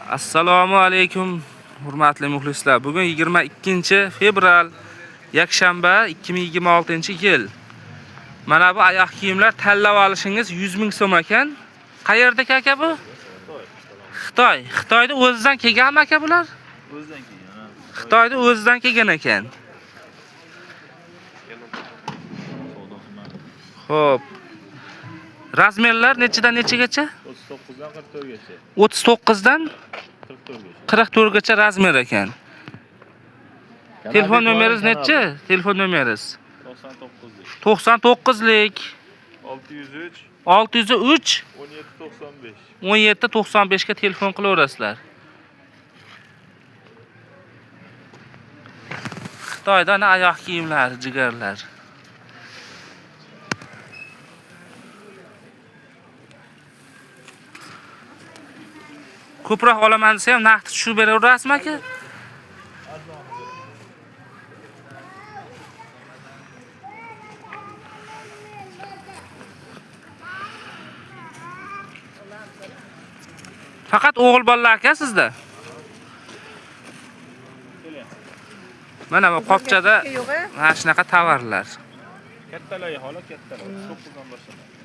Assalomu alaykum, hurmatli muxlislar. Bugun 22-fevral, yakshanba 2026-yil. Mana bu oyoq kiyimlar tanlab olishingiz 100 ming so'm ekan. Qayerdaki aka bu? Xitoy. Xitoyda o'zidan kelganmi aka bular? O'zidan kelgan. Xitoyda o'zidan kelgan ekan. Xo'p. Razmerlar nechidan nechagacha? 39 dan 44 gacha. 39 dan 44 gacha razmer ekan. Telefon nomeringiz nechi? Telefon nomeringiz 99 lik 603 603 1795. 1795 ga telefon qilaverasizlar. Xitoydan oyoq kiyimlar, jigarlar. Ko'proq olaman desa ham naqd tushib beraverasizmi aka? Faqat o'g'il bolalar aka sizda. Mana bu qopchada mana shunaqa tovarlar. Kattalarga holat kattalar 39 dan boshlab.